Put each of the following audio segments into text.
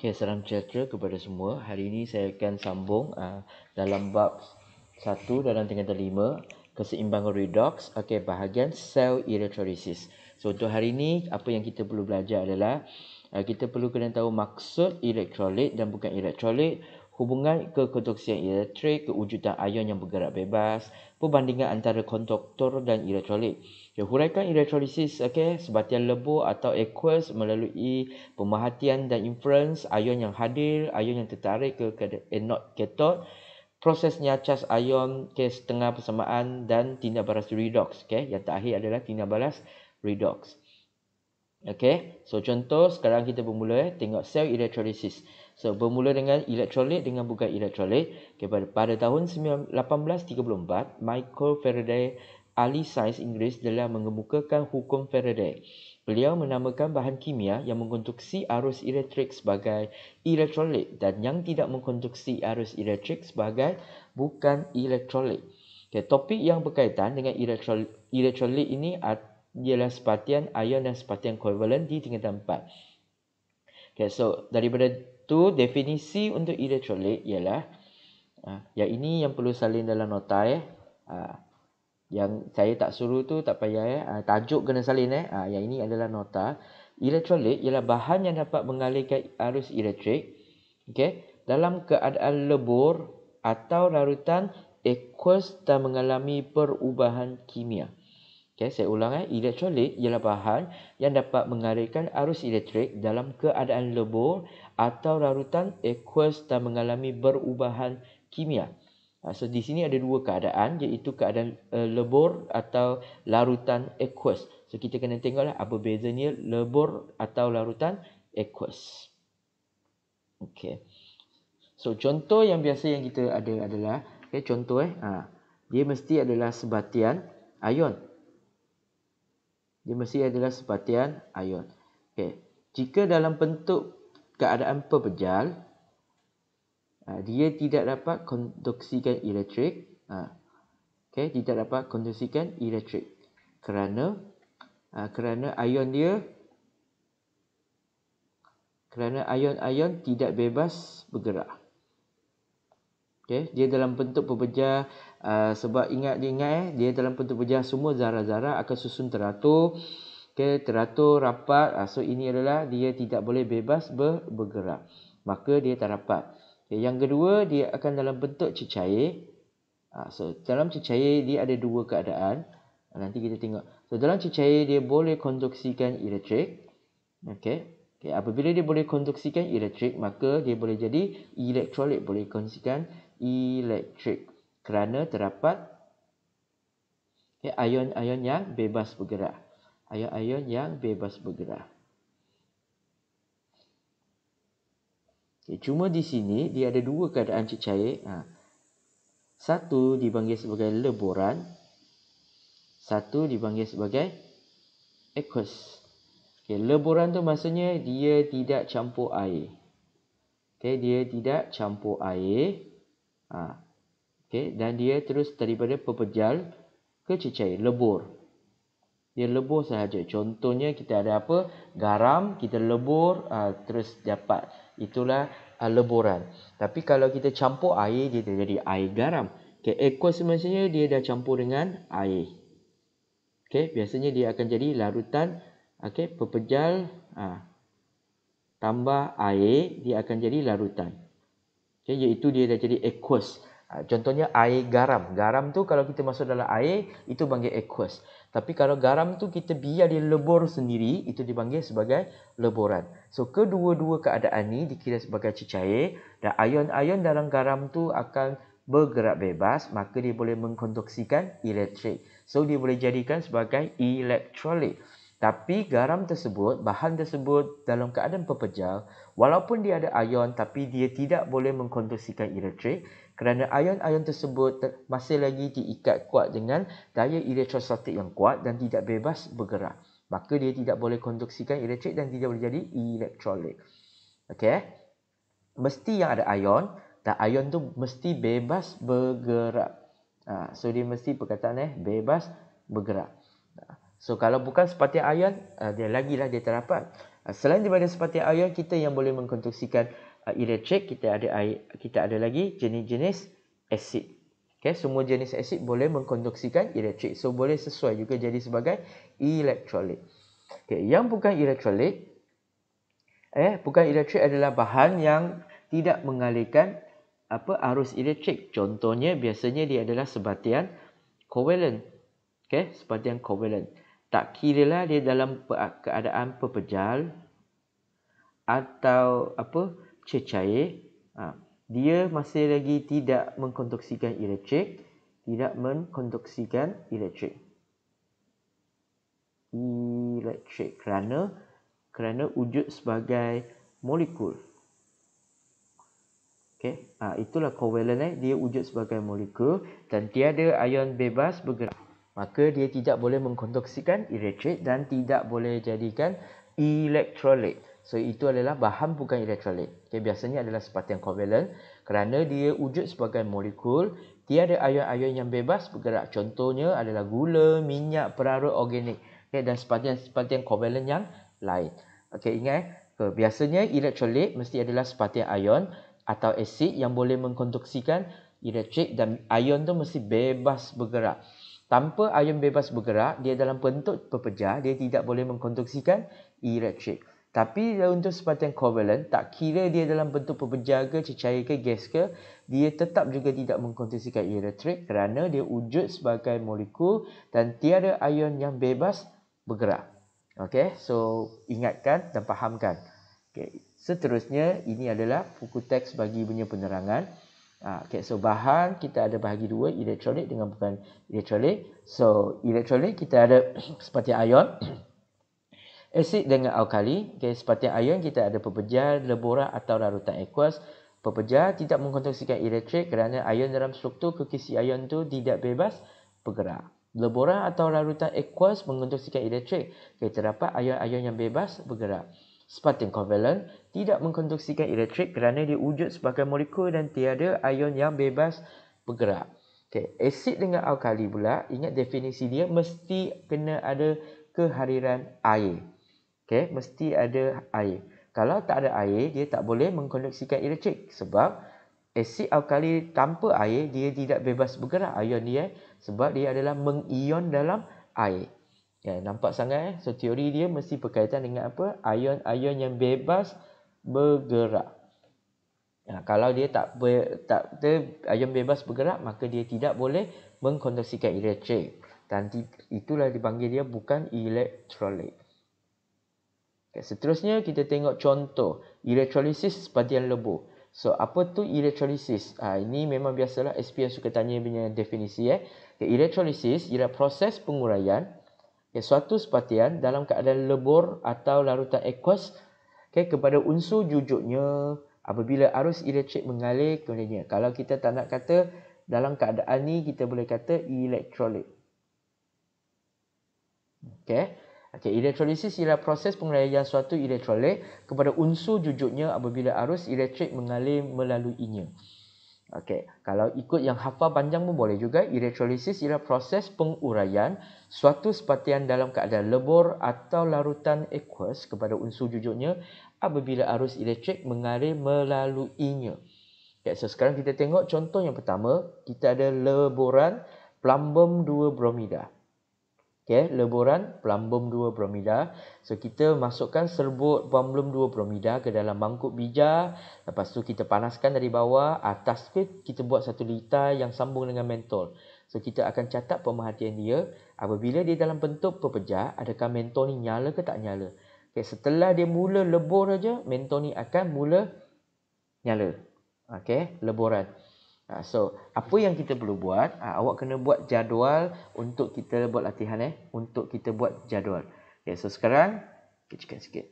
Okay, salam sejahtera kepada semua. Hari ini saya akan sambung dalam bab 1 dalam tingkatan 5, keseimbangan redox, bahagian sel elektrolisis. So untuk hari ini apa yang kita perlu belajar adalah kita perlu kena tahu maksud elektrolit dan bukan elektrolit, hubungan kekonduksian elektrik, kewujudan ion yang bergerak bebas, perbandingan antara konduktor dan elektrolit. Huraikan elektrolisis sebatian lebur atau aqueous melalui pemerhatian dan inference ion yang hadir, ion yang tertarik ke anode cathode, prosesnya cas ion setengah persamaan dan tindak balas redox. Yang terakhir adalah tindak balas redox. So contoh sekarang kita bermula tengok sel elektrolisis. So bermula dengan elektrolit dengan bukan elektrolit. Pada tahun 1834, Michael Faraday, ahli sains Inggeris, telah mengemukakan hukum Faraday. Beliau menamakan bahan kimia yang mengkonduksi arus elektrik sebagai elektrolit dan yang tidak mengkonduksi arus elektrik sebagai bukan elektrolit. Topik yang berkaitan dengan elektrolit ini ialah sepatian ion dan sepatian kovalent di tingkatan 4. So daripada tu definisi untuk elektrolit ialah yang ini yang perlu salin dalam nota yang saya tak suruh tu tak payah tajuk kena salin yang ini adalah nota. Elektrolit ialah bahan yang dapat mengalirkan arus elektrik dalam keadaan lebur atau larutan aqueous dan mengalami perubahan kimia. Saya ulang elektrolit ialah bahan yang dapat mengalirkan arus elektrik dalam keadaan lebur atau larutan aqueous dan mengalami perubahan kimia. So di sini ada dua keadaan, iaitu keadaan lebur atau larutan aqueous. So kita kena tengoklah apa bezanya lebur atau larutan aqueous. So contoh yang biasa yang kita ada adalah contoh dia mesti adalah sebatian ion. Dia mesti adalah sebatian ion. Jika dalam bentuk keadaan pepejal, dia tidak dapat konduksikan elektrik. Tidak dapat konduksikan elektrik kerana ion tidak bebas bergerak. Dia dalam bentuk pepejal sebab ingat dia dalam bentuk pepejal, semua zarah-zarah akan susun teratur. Teratur rapat. So ini adalah dia tidak boleh bebas bergerak. Maka dia tak rapat. Yang kedua, dia akan dalam bentuk cecair. So dalam cecair dia ada dua keadaan. Nanti kita tengok. So dalam cecair dia boleh konduksikan elektrik. Apabila dia boleh konduksikan elektrik, maka dia boleh jadi elektrolit, boleh konduksikan elektrik kerana terdapat ion-ion yang bebas bergerak. Ion-ion yang bebas bergerak. Cuma di sini dia ada dua keadaan cecair. Satu dipanggil sebagai leburan, satu dipanggil sebagai aqueous. Leburan tu maksudnya dia tidak campur air. Dia tidak campur air. Dan dia terus daripada pepejal ke cecair, lebur. Dia lebur sahaja. Contohnya kita ada apa? Garam, kita lebur terus dapat. Itulah leburan. Tapi kalau kita campur air, dia jadi air garam. Aqueous maksudnya dia dah campur dengan air. Biasanya dia akan jadi larutan pepejal tambah air, dia akan jadi larutan. Iaitu dia dah jadi aqueous. Contohnya air garam. Garam tu kalau kita masuk dalam air, itu panggil aqueous. Tapi kalau garam tu kita biar dia lebur sendiri, itu dipanggil sebagai leburan. So kedua-dua keadaan ni dikira sebagai cecair dan ion-ion dalam garam tu akan bergerak bebas, maka dia boleh mengkonduksikan elektrik. So dia boleh jadikan sebagai elektrolit. Tapi garam tersebut, bahan tersebut dalam keadaan pepejal, walaupun dia ada ion tapi dia tidak boleh mengkonduksikan elektrik kerana ion-ion tersebut masih lagi diikat kuat dengan daya elektrostatik yang kuat dan tidak bebas bergerak. Maka dia tidak boleh konduksikan elektrik dan tidak boleh jadi elektrolit. Mesti yang ada ion dan ion tu mesti bebas bergerak. So dia mesti perkataan bebas bergerak. So kalau bukan sepatian ion, dia lagilah dia terdapat Selain daripada separtian ion kita yang boleh mengkonstruksikan elektrik, kita ada lagi jenis-jenis asid. Okay, semua jenis asid boleh mengkonstruksikan elektrik. So boleh sesuai juga jadi sebagai elektrolit. Okay, yang bukan elektrolit, bukan elektrik adalah bahan yang tidak mengalirkan arus elektrik. Contohnya biasanya dia adalah sebatian kovalent. Okay, sebatian kovalent. Tak kiralah dia dalam keadaan pepejal atau cecair, dia masih lagi tidak mengkonstruksikan elektrik, kerana wujud sebagai molekul. Okey, itulah kovalent, dia wujud sebagai molekul dan tiada ion bebas bergerak. Maka dia tidak boleh mengkonstruksikan elektrik dan tidak boleh jadikan elektrolit. So itu adalah bahan bukan elektrolit. Okay, biasanya adalah sebatian kovalent kerana dia wujud sebagai molekul, tiada ion-ion yang bebas bergerak. Contohnya adalah gula, minyak, perarut organik, okay, dan sebatian kovalent yang lain. Okey, ingat, biasanya elektrolit mesti adalah sebatian ion atau asid yang boleh mengkonstruksikan elektrik dan ion tu mesti bebas bergerak. Tanpa ion bebas bergerak, dia dalam bentuk pepejah, dia tidak boleh mengkonstruksikan elektrik. Tapi untuk sebatian kovalent, tak kira dia dalam bentuk pepejah ke, cecair ke, gas ke, dia tetap juga tidak mengkonstruksikan elektrik kerana dia wujud sebagai molekul dan tiada ion yang bebas bergerak. Okey, so ingatkan dan fahamkan. Okay. Seterusnya, ini adalah buku teks bagi punya penerangan. Okay, so bahan kita ada bahagi dua, elektrolit dengan bukan elektrolit. So elektrolit kita ada sebatian ion, asid dengan alkali. Okay, sebatian ion kita ada pepejal, leburan atau larutan aqueous. Pepejal tidak mengkonstruksikan elektrik kerana ion dalam struktur kekisi ion tu tidak bebas bergerak. Leburan atau larutan aqueous mengkonstruksikan elektrik. Okay, terdapat ion-ion yang bebas bergerak. Sebatian kovalent tidak mengkonstruksikan elektrik kerana dia wujud sebagai molekul dan tiada ion yang bebas bergerak. Okay. Asid dengan alkali pula, ingat definisi dia mesti kena ada kehadiran air. Okay. Mesti ada air. Kalau tak ada air, dia tak boleh mengkonstruksikan elektrik sebab asid alkali tanpa air dia tidak bebas bergerak ion dia sebab dia adalah mengion dalam air. Ya, nampak sangat So teori dia mesti berkaitan dengan apa? Ion-ion yang bebas bergerak. Kalau dia tak ion bebas bergerak, maka dia tidak boleh mengkonstruksikan elektrik. Dan itulah dipanggil dia bukan elektrolit. Okay, seterusnya kita tengok contoh elektrolisis sebatian lebur. So apa tu elektrolisis? Ini memang biasalah SPS suka tanya punya definisi. Okay, elektrolisis ialah proses penguraian suatu sebatian dalam keadaan lebur atau larutan aqueous kepada unsur jujuknya apabila arus elektrik mengalir kepadanya. Kalau kita tak nak kata dalam keadaan ni, kita boleh kata elektrolit. Elektrolisis ialah proses penguraian suatu elektrolit kepada unsur jujuknya apabila arus elektrik mengalir melaluinya. Kalau ikut yang hafal panjang pun boleh juga. Elektrolisis ialah proses penguraian suatu sebatian dalam keadaan lebur atau larutan aqueous kepada unsur jujuknya apabila arus elektrik mengalir melaluinya. So sekarang kita tengok contoh yang pertama. Kita ada leburan plumbum 2 bromida. Leburan plumbum 2 bromida. So kita masukkan serbuk plumbum 2 bromida ke dalam mangkuk bija. Lepas tu kita panaskan dari bawah. Atas kita buat satu litar yang sambung dengan mentol. So kita akan catat pemerhatian dia. Apabila dia dalam bentuk pepejah, adakah mentol ni nyala ke tak nyala? Setelah dia mula lebur saja, mentol ni akan mula nyala. Leburan. So, apa yang kita perlu buat? Awak kena buat jadual untuk kita buat latihan. Untuk kita buat jadual. So sekarang, kecilkan sikit.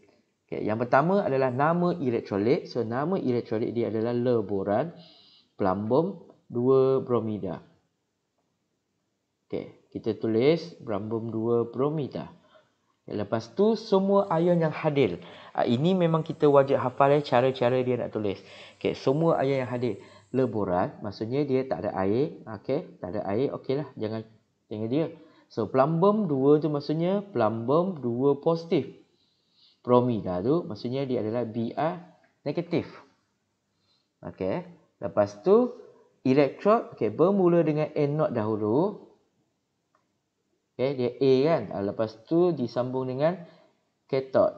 Yang pertama adalah nama elektrolit. So, nama elektrolit dia adalah leburan plumbum 2 bromida. Kita tulis plumbum 2 bromida. Lepas tu, semua ion yang hadir. Ini memang kita wajib hafal cara-cara dia nak tulis. Semua ion yang hadir. Leburan, maksudnya dia tak ada air. Tak ada air, okeylah. Jangan dia. So, plumbum 2 tu maksudnya plumbum 2 positif. bromida tu maksudnya dia adalah Br negatif. Okey. Lepas tu elektrod bermula dengan anode dahulu. Okey, dia A kan. Lepas tu disambung dengan katod.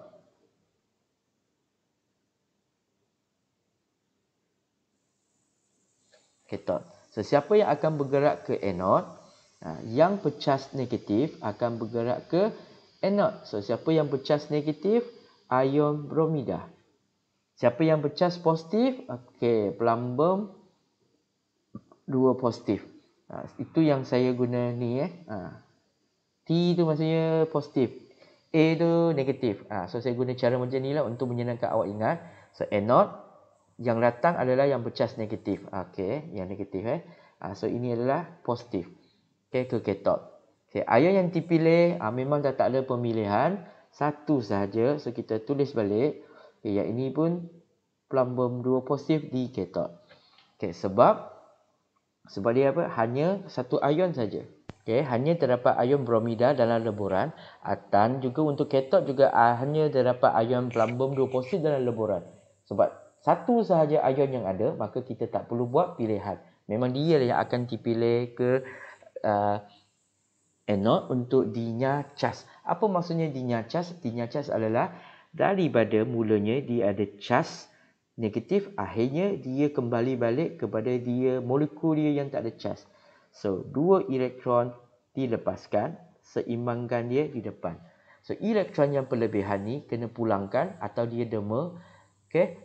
Katod. So siapa yang akan bergerak ke anode? Yang pecas negatif akan bergerak ke anode. So siapa yang pecas negatif? Ion bromida. Siapa yang pecas positif? Okey, plumbum 2 positif. Itu yang saya guna ni T tu maksudnya positif. A tu negatif. So saya guna cara macam ni lah untuk menyenangkan awak ingat. So anode yang datang adalah yang pecas negatif. Okey, yang negatif So ini adalah positif. Okey, ke katod. Okey, ion yang dipilih memang dah tak ada pemilihan, satu sahaja. So kita tulis balik. Okey, yang ini pun plumbum 2 positif di katod. Okey, sebab dia apa? Hanya satu ion saja. Okey, hanya terdapat ion bromida dalam leburan. Dan juga untuk katod juga hanya terdapat ion plumbum 2 positif dalam leburan. Sebab satu sahaja ion yang ada, maka kita tak perlu buat pilihan. Memang dia yang akan dipilih ke anode untuk dinyacas. Apa maksudnya dinyacas? Dinyacas adalah daripada mulanya dia ada cas negatif, akhirnya dia kembali balik kepada dia molekul dia yang tak ada cas. So, 2 elektron dilepaskan, seimbangkan dia di depan. So, elektron yang berlebihan ni kena pulangkan atau dia dema,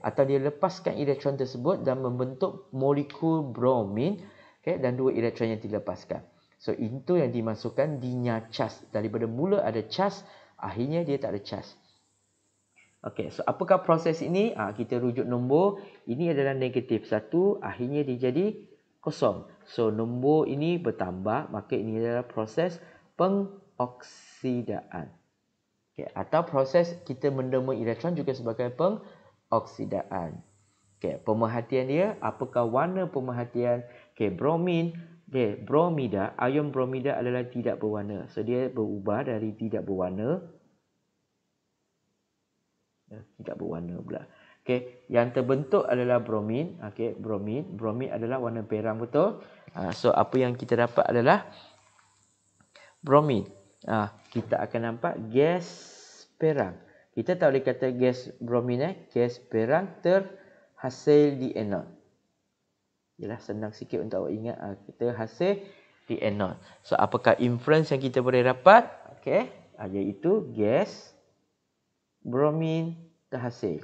atau dia lepaskan elektron tersebut dan membentuk molekul bromin, dan 2 elektron yang dilepaskan. So, itu yang dimasukkan dinyacas. Daripada mula ada cas, akhirnya dia tak ada cas. Okey, so apakah proses ini? Kita rujuk nombor. Ini adalah negatif 1, akhirnya dia jadi kosong. So, nombor ini bertambah, maka ini adalah proses pengoksidaan. Okey, atau proses kita mendema elektron juga sebagai pengoksidaan. Okey, pemerhatian dia, apakah warna pemerhatian? Okey, bromin, bromida, ion bromida adalah tidak berwarna. So, dia berubah dari tidak berwarna tidak berwarna pula. Okey, yang terbentuk adalah bromin. Okey, bromin adalah warna perang, betul? So apa yang kita dapat adalah bromin. Kita akan nampak gas perang. Kita tak boleh kata gas bromin gas perang terhasil di anode. Yalah, senang sikit untuk awak ingat. Kita hasil di anode. So apakah inference yang kita boleh dapat? Okey, iaitu gas bromin terhasil.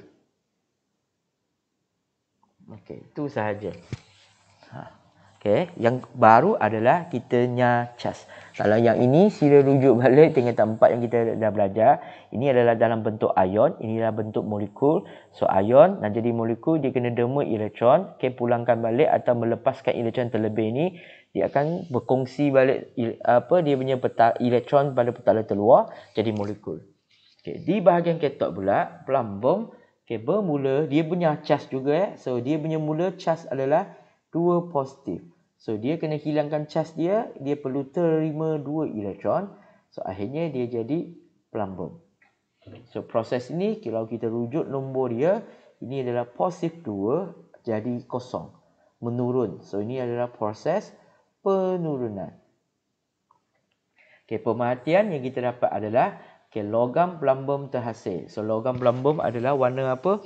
Okey, itu sahaja. Okey, yang baru adalah kita nyacas. Kalau yang ini sila rujuk balik dengan tempat yang kita dah belajar. Ini adalah dalam bentuk ion, ini adalah bentuk molekul. So ion nak jadi molekul dia kena dema elektron, pulangkan balik atau melepaskan elektron terlebih ni, dia akan berkongsi balik dia punya elektron pada petala terluar jadi molekul. Okay, di bahagian katod pula, plumbum bermula, dia punya cas juga. So, dia punya mula cas adalah 2 positif. So, dia kena hilangkan cas dia perlu terima 2 elektron. So, akhirnya dia jadi plumbum. So, proses ini, kalau kita rujuk nombor dia, ini adalah positif 2 jadi kosong. Menurun. So, ini adalah proses penurunan. Okay, pemerhatian yang kita dapat adalah logam plumbum terhasil. So, logam plumbum adalah warna apa?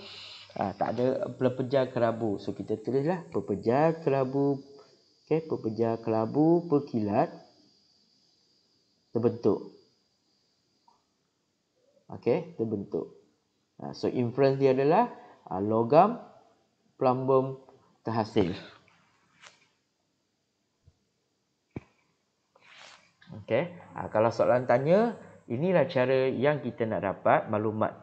Tak ada pepejar kelabu. So, kita tulislah pepejar kelabu. Pepejar kelabu berkilat terbentuk. Terbentuk. So, inference dia adalah logam plumbum terhasil. Kalau soalan tanya, inilah cara yang kita nak dapat maklumat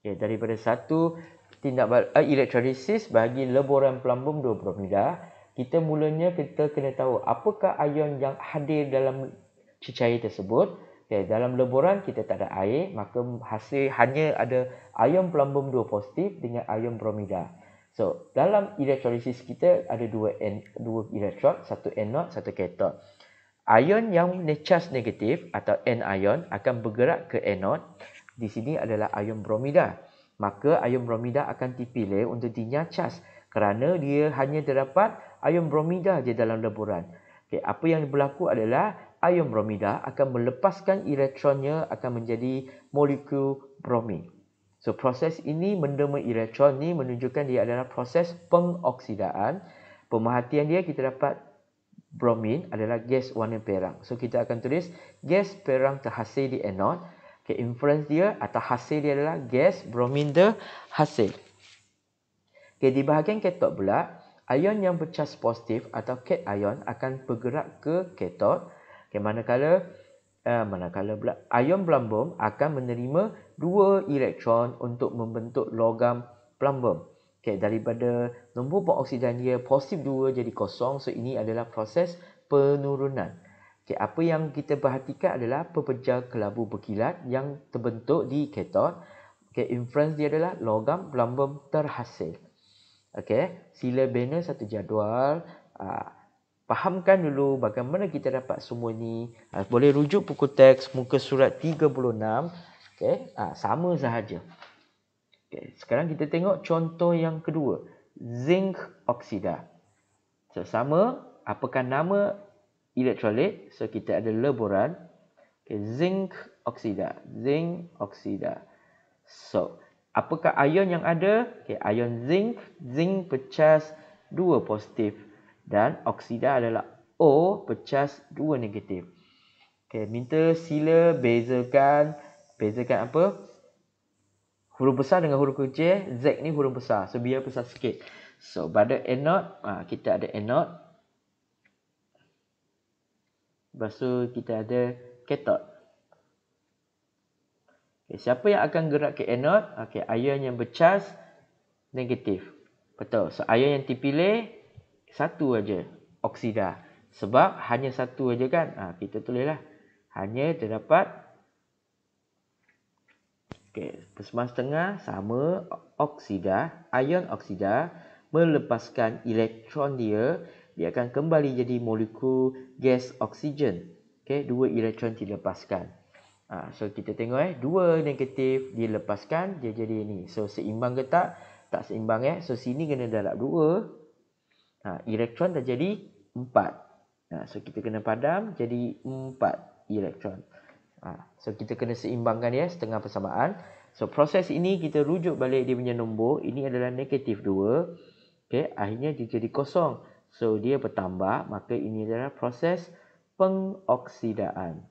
daripada satu tindak elektrolisis bagi leburan plumbum 2 bromida. Kita mulanya kita kena tahu apakah ion yang hadir dalam cecair tersebut. Dalam leburan kita tak ada air, maka hasil hanya ada ion plumbum 2 positif dengan ion bromida. So, dalam elektrolisis kita ada dua elektron, satu anode, satu katod. Ion yang charge negatif atau anion akan bergerak ke anode. Di sini adalah ion bromida. Maka ion bromida akan dipilih untuk dinyacas kerana dia hanya terdapat ion bromida je dalam leburan. Okay, apa yang berlaku adalah ion bromida akan melepaskan elektronnya akan menjadi molekul bromin. So proses ini mendema elektron ni menunjukkan dia adalah proses pengoksidaan. Pemerhatian dia kita dapat bromin adalah gas warna perang. So kita akan tulis gas perang terhasil di anode. Okay, inference dia atau hasil dia adalah gas bromin terhasil. Okay, di bahagian kathod pula, ion yang bercas positif atau cation akan bergerak ke kathod. Okay, manakala pula ion plumbum akan menerima 2 elektron untuk membentuk logam plumbum. Okay, daripada nombor pengoksidan dia positif 2 jadi kosong. So ini adalah proses penurunan. Okay, apa yang kita perhatikan adalah pepejal kelabu berkilat yang terbentuk di kathod. Okay, inference dia adalah logam plumbum terhasil. Okay, sila bina satu jadual. Fahamkan dulu bagaimana kita dapat semua ni. Boleh rujuk buku teks muka surat 36. Okay, sama sahaja. Okay, sekarang kita tengok contoh yang kedua. Zinc oksida. So, sama. Apakah nama elektrolit? So, kita ada leburan. Okay, zinc oksida. Zinc oksida. So, apakah ion yang ada? Okay, ion zinc. Zinc pecas 2 positif. Dan oksida adalah O pecas 2 negatif. Okay, minta sila bezakan apa? Huruf besar dengan huruf kecil. Z ni huruf besar. So, biar besar sikit. So, pada anode, kita ada anode. Lepas tu, kita ada kathod. Okay, siapa yang akan gerak ke anode? Okay, ion yang bercas negatif. Betul. So, ion yang dipilih satu aja, oksida. Sebab hanya satu aja kan? Kita tulislah. Hanya terdapat persembahan setengah sama oksida. Ion oksida melepaskan elektron dia akan kembali jadi molekul gas oksigen. Okay, 2 elektron dilepaskan. So kita tengok 2 negatif dilepaskan, dia jadi ni. So seimbang ke tak? Tak seimbang So sini kena darab 2. Elektron dah jadi 4. So kita kena padam jadi 4 elektron. So kita kena seimbangkan setengah persamaan. So proses ini kita rujuk balik dia punya nombor. Ini adalah negatif 2. Okay, akhirnya dia jadi kosong. So dia bertambah, maka ini adalah proses pengoksidaan.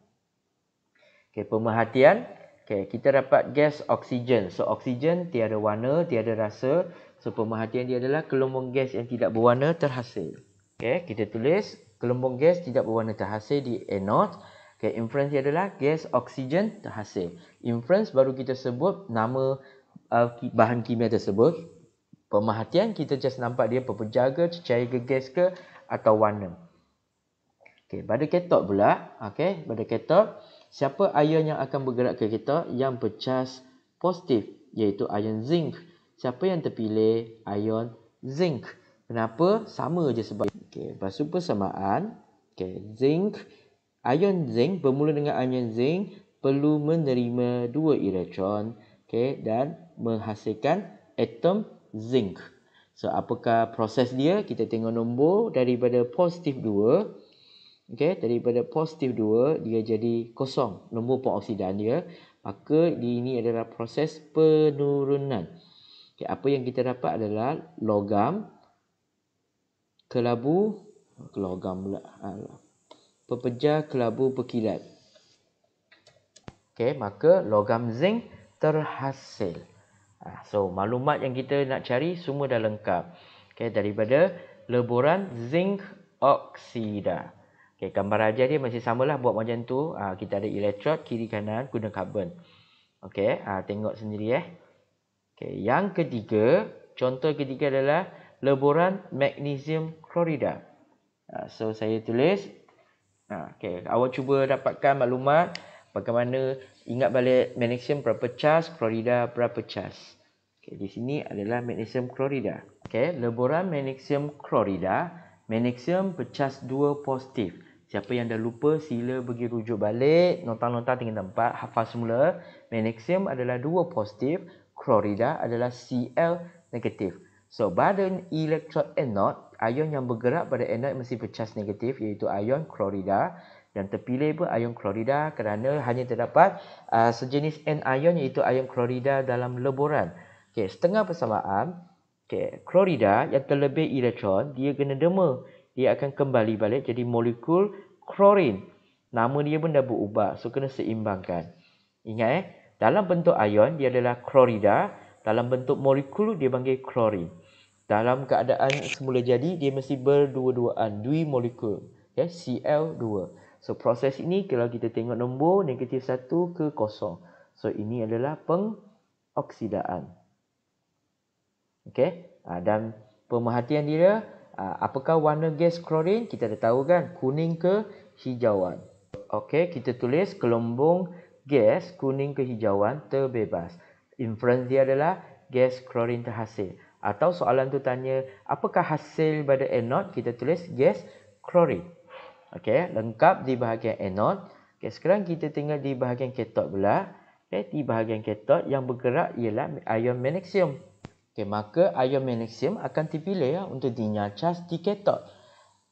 Okay, pemerhatian. Okay, kita dapat gas oksigen. So oksigen tiada warna, tiada rasa. So pemerhatian dia adalah gelombang gas yang tidak berwarna terhasil. Okay, kita tulis gelombang gas tidak berwarna terhasil di anode. Okay, inference dia adalah gas oksigen terhasil. Inference baru kita sebut nama bahan kimia tersebut. Pemerhatian kita just nampak dia pepejal ke, cecair ke, gas ke atau warna. Okay, pada kathod pula, okay, pada kathod, siapa ion yang akan bergerak ke kathod? Yang bercas positif, iaitu ion zinc. Siapa yang terpilih? Ion zinc. Kenapa? Sama je sebab. Okay, lepas tu persamaan. Okay, zinc. Ion zinc bermula dengan ion zinc perlu menerima 2 elektron. Okay, dan menghasilkan atom zinc. So, apakah proses dia? Kita tengok nombor daripada positif 2. Okay, daripada positif 2, dia jadi kosong. Nombor pengoksidan dia. Maka ini adalah proses penurunan. Okay, apa yang kita dapat adalah logam kelabu, pepejal kelabu berkilat. Okay, maka logam zinc terhasil. So, maklumat yang kita nak cari semua dah lengkap. Okay, daripada leburan zinc oksida. Okay, gambar ajar dia masih samalah buat macam tu. Kita ada elektrod kiri kanan guna karbon. Okay, tengok sendiri Okay, yang ketiga, contoh ketiga adalah leburan magnesium klorida. So saya tulis. Okay, awak cuba dapatkan maklumat bagaimana ingat balik magnesium berapa cas, klorida berapa cas. Okay, di sini adalah magnesium klorida. Okay, leburan magnesium klorida, magnesium bercas 2 positif. Siapa yang dah lupa sila pergi rujuk balik, nota-nota tinggal tempat, hafal semula. Magnesium adalah 2 positif, klorida adalah Cl negatif. So pada elektron anode, ion yang bergerak pada anode mesti bercas negatif iaitu ion klorida, dan terpilih pun ion klorida kerana hanya terdapat sejenis anion iaitu ion klorida dalam leburan. Okey, setengah persamaan, klorida yang terlebih elektron dia kena dema. Dia akan kembali balik jadi molekul klorin. Nama dia pun dah berubah. So kena seimbangkan. Ingat dalam bentuk ion dia adalah klorida, dalam bentuk molekul dia panggil klorin. Dalam keadaan semula jadi dia mesti berdua-duaan, dui molekul, Cl2. So proses ini kalau kita tengok nombor negatif 1 ke 0. So ini adalah pengoksidaan. Okey, dan pemerhatian dia, apakah warna gas klorin? Kita dah tahu kan, kuning ke hijauan. Okey, kita tulis gelembung gas kuning ke hijauan terbebas. Inference dia adalah gas klorin terhasil. Atau soalan tu tanya, apakah hasil pada anode? Kita tulis gas klorin. Okey, lengkap di bahagian anode. Okey, sekarang kita tengok di bahagian kathod pula. Okey, di bahagian kathod yang bergerak ialah ion magnesium. Okay, maka ion magnesium akan terpilih untuk dinyacas di kathod.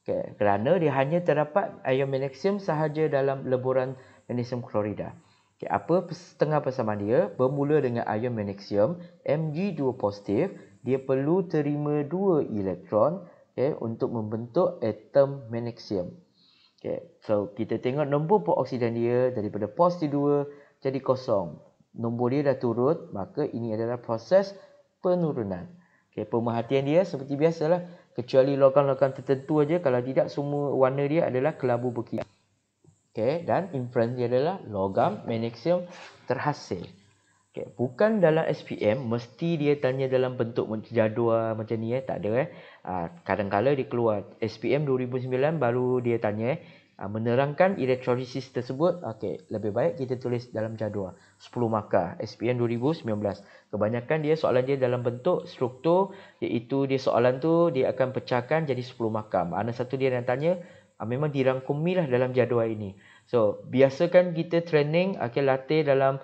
Okay, kerana dia hanya terdapat ion magnesium sahaja dalam leburan magnesium klorida. Okay, apa setengah persamaan dia? Bermula dengan ion magnesium Mg2 positif, dia perlu terima 2 elektron untuk membentuk atom magnesium. Okay, so kita tengok nombor peroksidan dia daripada positif 2 jadi kosong. Nombor dia dah turun, maka ini adalah proses penurunan. Okay, pemerhatian dia seperti biasalah, kecuali logam-logam tertentu aja, kalau tidak semua warna dia adalah kelabu berkilau. Okay, dan inference dia adalah logam magnesium terhasil. Okay, bukan dalam SPM mesti dia tanya dalam bentuk jadual macam ni, tak ada. Kadang-kadang dia keluar SPM 2009 baru dia tanya menerangkan elektrolisis tersebut. Okey, lebih baik kita tulis dalam jadual 10 markah SPM 2019. Kebanyakan dia soalan dia dalam bentuk struktur, iaitu dia soalan tu dia akan pecahkan jadi 10 markah. Mana satu dia nak tanya memang dirangkumilah dalam jadual ini. So biasakan kita training, latih dalam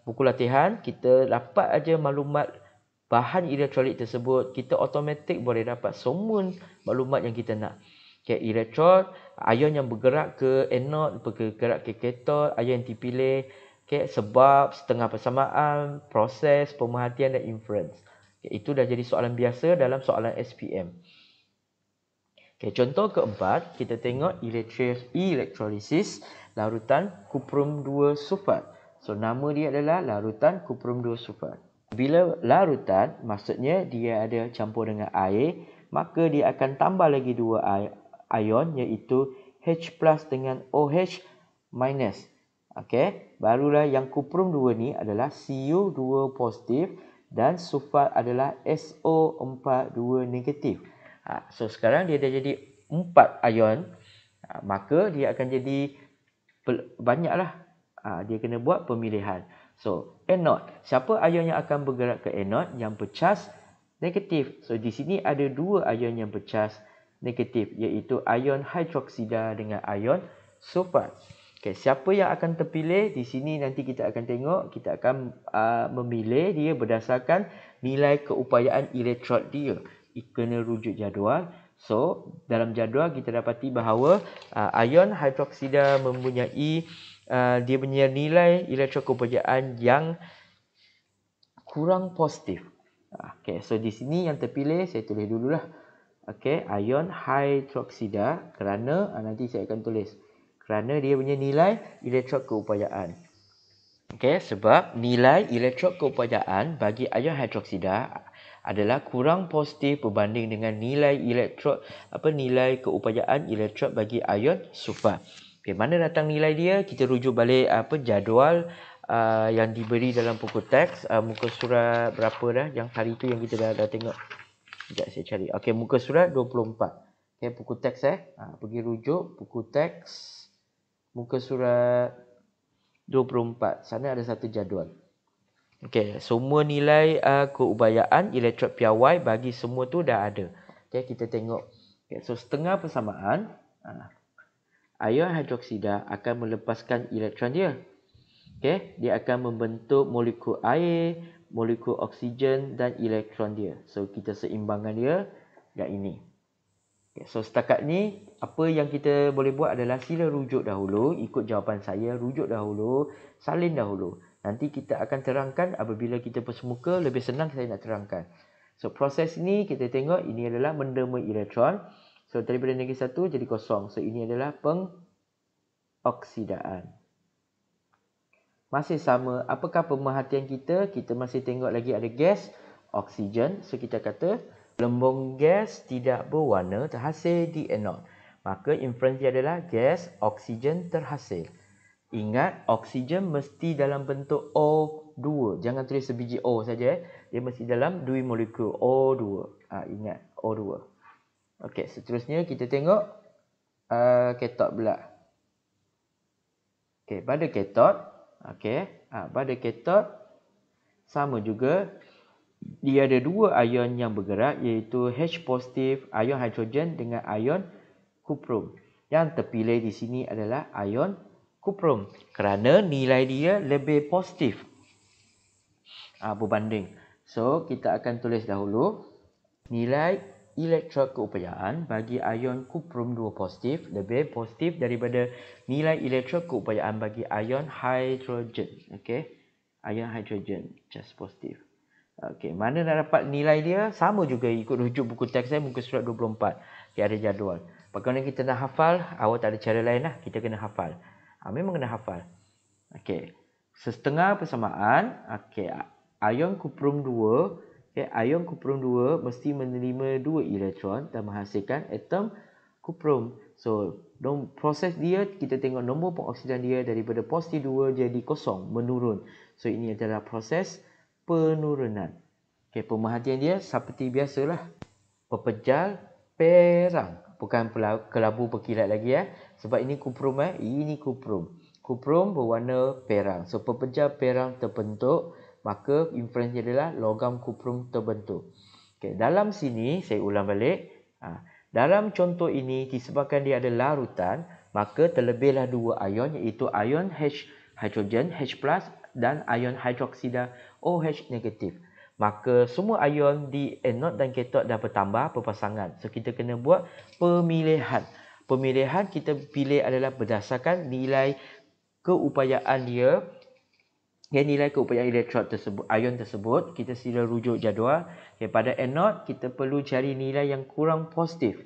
buku latihan, kita dapat aja maklumat bahan elektrolit tersebut, kita automatik boleh dapat semua maklumat yang kita nak. Okay, elektron, ion yang bergerak ke anode, bergerak ke kathod, ion yang dipilih, sebab, setengah persamaan, proses, pemerhatian dan inference. Okay, itu dah jadi soalan biasa dalam soalan SPM. Okay, contoh keempat, kita tengok elektrolisis larutan kuprum 2 sulfat. So nama dia adalah larutan kuprum 2 sulfat. Bila larutan, maksudnya dia ada campur dengan air, maka dia akan tambah lagi 2 ion iaitu H+ dengan OH-. Okey, barulah yang kuprum 2 ni adalah Cu2 positif dan sulfat adalah SO42 negatif. So sekarang dia dah jadi 4 ion, maka dia akan jadi banyaklah. Dia kena buat pemilihan. So anode, siapa ion yang akan bergerak ke anode? Yang bercas negatif. So di sini ada 2 ion yang bercas negatif, iaitu ion hidroksida dengan ion sulfat. Okay, siapa yang akan terpilih? Di sini nanti kita akan tengok, kita akan memilih dia berdasarkan nilai keupayaan elektrod dia. Kena rujuk jadual. So dalam jadual kita dapati bahawa ion hidroksida mempunyai dia punya nilai elektron keupayaan yang kurang positif. Okay, so di sini yang terpilih saya tulis dululah. Okay, ion hidroksida kerana nanti saya akan tulis kerana dia punya nilai elektron keupayaan. Okay, sebab nilai elektron keupayaan bagi ion hidroksida adalah kurang positif berbanding dengan nilai nilai keupayaan elektrod bagi ion sulfat. Okay, mana datang nilai dia? Kita rujuk balik jadual yang diberi dalam buku teks, muka surat berapa dah yang hari tu yang kita dah tengok. Sekejap saya cari. Okey, muka surat 24. Okey, buku teks pergi rujuk buku teks muka surat 24. Sana ada satu jadual. Okey, semua nilai keupayaan elektrod piawai bagi semua tu dah ada. Okey, kita tengok. Okey, so setengah persamaan ion hidroksida akan melepaskan elektron dia. Okey, dia akan membentuk molekul air, molekul oksigen dan elektron dia. So kita seimbangkan dia dan ini. Okay, so setakat ni apa yang kita boleh buat adalah sila rujuk dahulu, ikut jawapan saya, rujuk dahulu, salin dahulu. Nanti kita akan terangkan apabila kita persemuka, lebih senang saya nak terangkan. So proses ni kita tengok ini adalah mendema elektron. So daripada -1 jadi kosong. So ini adalah pengoksidaan. Masih sama, apakah pemerhatian kita? Kita masih tengok lagi ada gas, oksigen. So kita kata gelembung gas tidak berwarna terhasil di anod. Maka inferensi adalah gas, oksigen terhasil. Ingat, oksigen mesti dalam bentuk O2. Jangan tulis sebiji O saja. Dia mesti dalam 2 molekul O2. Ingat, O2. Okey, seterusnya kita tengok katod pula. Okey, pada katod, pada katod sama juga, dia ada 2 ion yang bergerak, iaitu H positif, ion hidrogen dengan ion kuprum. Yang terpilih di sini adalah ion kuprum kerana nilai dia lebih positif berbanding. So kita akan tulis dahulu nilai elektrod keupayaan bagi ion kuprum 2 positif lebih positif daripada nilai elektrod keupayaan bagi ion hidrogen. Okey, ion hidrogen just positif. Okey, mana nak dapat nilai dia? Sama juga ikut rujuk buku teks saya muka surat 24. Okay, ada jadual. Bagaimana kita nak hafal? Awak tak ada cara lain lah. Kita kena hafal. Memang kena hafal. Okey, setengah persamaan. Okey, ion kuprum 2. Ion kuprum 2 mesti menerima 2 elektron dan menghasilkan atom kuprum. So, proses dia kita tengok nombor pengoksidan dia daripada positif 2 jadi kosong, menurun. So, ini adalah proses penurunan. Okey, pemerhatian dia seperti biasalah. Pepejal perang. Bukan kelabu berkilat lagi sebab ini kuprum ini kuprum. Kuprum berwarna perang. So, pepejal perang terbentuk. Maka inferensi adalah logam kuprum terbentuk. Okay, dalam sini, saya ulang balik. Dalam contoh ini, disebabkan dia ada larutan, maka terlebihlah 2 ion, iaitu ion H hidrogen, H+, dan ion hidroksida, OH negatif. Maka semua ion di anod dan katod dah bertambah berpasangan. So, kita kena buat pemilihan. Pemilihan kita pilih adalah berdasarkan nilai keupayaan dia. Nilai keupayaan elektron tersebut, ion tersebut, kita sila rujuk jadual. Pada anod, kita perlu cari nilai yang kurang positif.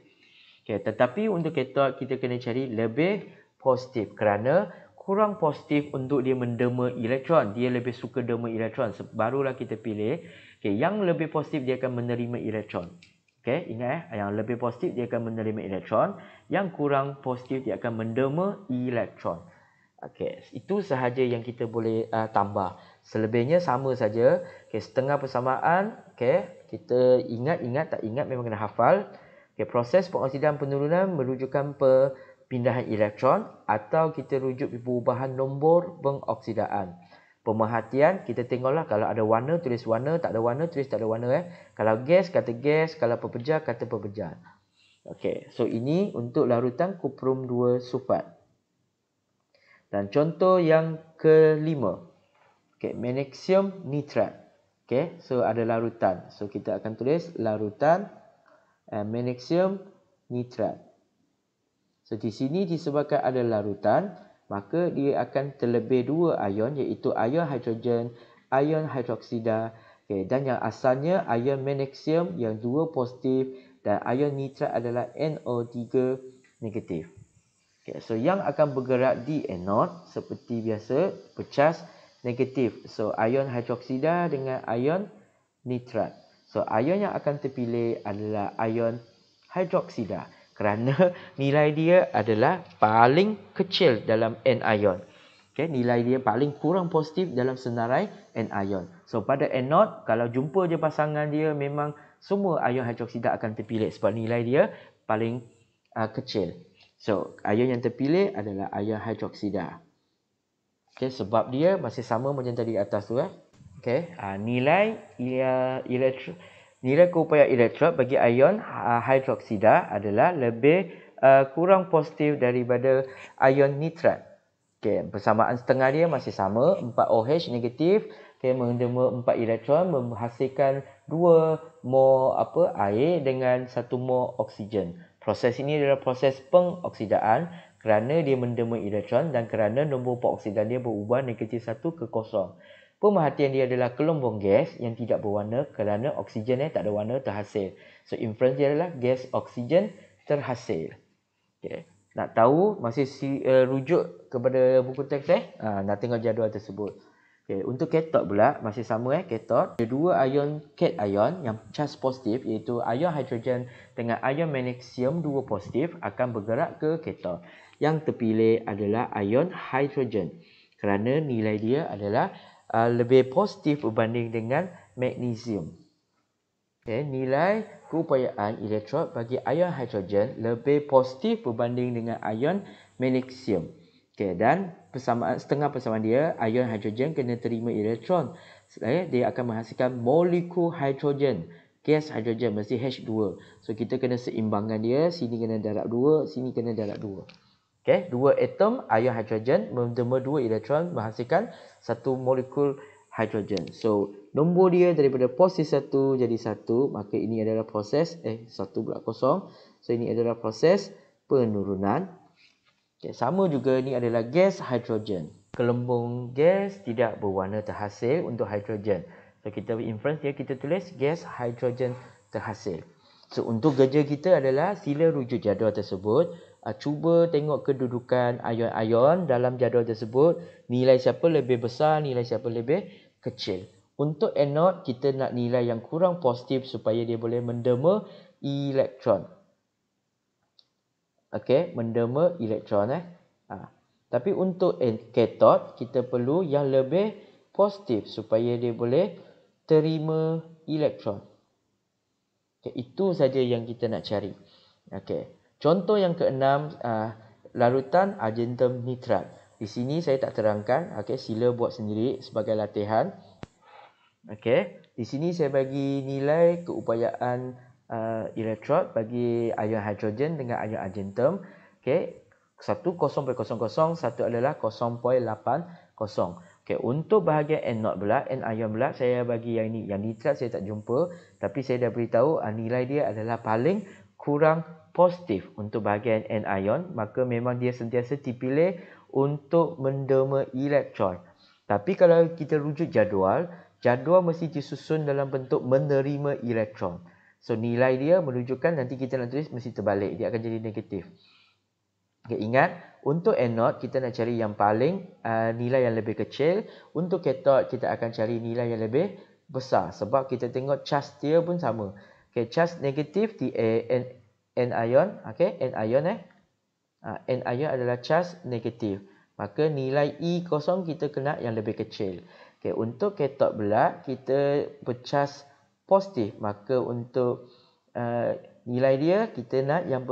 Tetapi untuk katod, kita kena cari lebih positif. Kerana kurang positif untuk dia mendema elektron. Dia lebih suka dema elektron. Barulah kita pilih. Yang lebih positif, dia akan menerima elektron. Ingat yang lebih positif, dia akan menerima elektron. Yang kurang positif, dia akan mendema elektron. Itu sahaja yang kita boleh tambah. Selebihnya sama saja. Setengah persamaan. Kita ingat, tak ingat memang kena hafal. Proses pengoksidan penurunan merujukan perpindahan elektron atau kita rujuk perubahan nombor pengoksidaan. Pemerhatian, kita tengoklah kalau ada warna, tulis warna. Tak ada warna, tulis tak ada warna. Kalau gas, kata gas. Kalau pepejal, kata pepejal. So ini untuk larutan kuprum 2 sulfat. Dan contoh yang kelima. Magnesium nitrat. So ada larutan. So kita akan tulis larutan magnesium nitrat. So di sini disebabkan ada larutan, maka dia akan terlebih 2 ion, iaitu ion hidrogen, ion hidroksida. Dan yang asalnya ion magnesium yang 2 positif dan ion nitrat adalah NO3 negatif. So yang akan bergerak di anod seperti biasa bercas negatif. So ion hidroksida dengan ion nitrat. So ion yang akan terpilih adalah ion hidroksida kerana nilai dia adalah paling kecil dalam anion. Nilai dia paling kurang positif dalam senarai anion. So pada anod, kalau jumpa je pasangan dia, memang semua ion hidroksida akan terpilih sebab nilai dia paling kecil. So, ion yang terpilih adalah ion hidroksida. Sebab dia masih sama macam tadi atas tu. Nilai keupayaan elektrod bagi ion hidroksida adalah lebih kurang positif daripada ion nitrat. Okey, persamaan setengah dia masih sama, 4OH negatif, okey, mendema 4 elektron menghasilkan 2 mol air dengan 1 mol oksigen. Proses ini adalah proses pengoksidaan kerana dia mendema elektron dan kerana nombor peroksidan dia berubah negatif 1 ke 0. Pemerhatian dia adalah gelembung gas yang tidak berwarna kerana oksigen tak ada warna terhasil. So inference dia adalah gas oksigen terhasil. Okay. Nak tahu masih rujuk kepada buku teks nak tengok jadual tersebut. Okay. Untuk katot pula masih sama katot. Ada dua ion cation yang charge positif iaitu ion hidrogen dengan ion magnesium dua positif akan bergerak ke katot. Yang terpilih adalah ion hidrogen kerana nilai dia adalah lebih positif berbanding dengan magnesium. Okay, nilai keupayaan elektrod bagi ion hidrogen lebih positif berbanding dengan ion magnesium. Okay, dan setengah persamaan dia, ion hidrogen kena terima elektron. Dia akan menghasilkan molekul hidrogen. Gas hidrogen mesti H2. So kita kena seimbangkan dia, sini kena darab 2, sini kena darab 2. Okay, dua atom ion hidrogen mendema 2 elektron menghasilkan satu molekul hidrogen. So nombor dia daripada positif 1 jadi 1, maka ini adalah proses 1 pula kosong. So ini adalah proses penurunan. Okay, sama juga ini adalah gas hidrogen. Gelembung gas tidak berwarna terhasil untuk hidrogen. So kita inference dia, kita tulis gas hidrogen terhasil. So untuk kerja kita adalah sila rujuk jadual tersebut. Cuba tengok kedudukan ion-ion dalam jadual tersebut. Nilai siapa lebih besar, nilai siapa lebih kecil. Untuk anode, kita nak nilai yang kurang positif supaya dia boleh mendema elektron. Okey, mendema elektron. Tapi untuk katot, kita perlu yang lebih positif supaya dia boleh terima elektron. Okay, itu saja yang kita nak cari. Okey. Contoh yang keenam, larutan argentum nitrat. Di sini saya tak terangkan, okey, sila buat sendiri sebagai latihan. Okey, di sini saya bagi nilai keupayaan elektrod bagi ion hidrogen dengan ion argentum. Okey, 1,0,00, satu adalah 0.80. Okey, untuk bahagian anode pula, anion pula, saya bagi yang ini. Yang nitrat saya tak jumpa, tapi saya dah beritahu nilai dia adalah paling kurang positif untuk bahagian anion, maka memang dia sentiasa dipilih untuk mendema elektron. Tapi kalau kita rujuk jadual mesti disusun dalam bentuk menerima elektron. So nilai dia menunjukkan nanti kita nak tulis mesti terbalik, dia akan jadi negatif. Okay, ingat, untuk anode kita nak cari yang paling nilai yang lebih kecil. Untuk katot kita akan cari nilai yang lebih besar sebab kita tengok charge dia pun sama. Okay, charge negatif di anion, anion anion adalah charge negatif. Maka nilai E0 kita kena yang lebih kecil. Okay, untuk katot pula kita bercharge positif, maka untuk nilai dia kita nak yang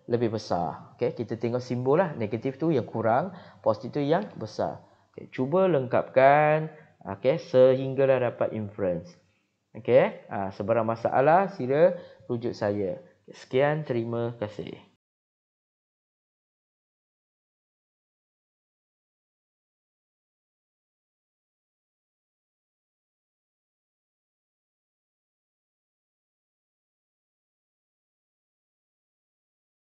lebih besar. Okay, kita tengok simbol lah, negatif tu yang kurang, positif tu yang besar. Okay, cuba lengkapkan sehinggalah dapat inference. Okay, sebarang masalah sila rujuk saya. Sekian, terima kasih.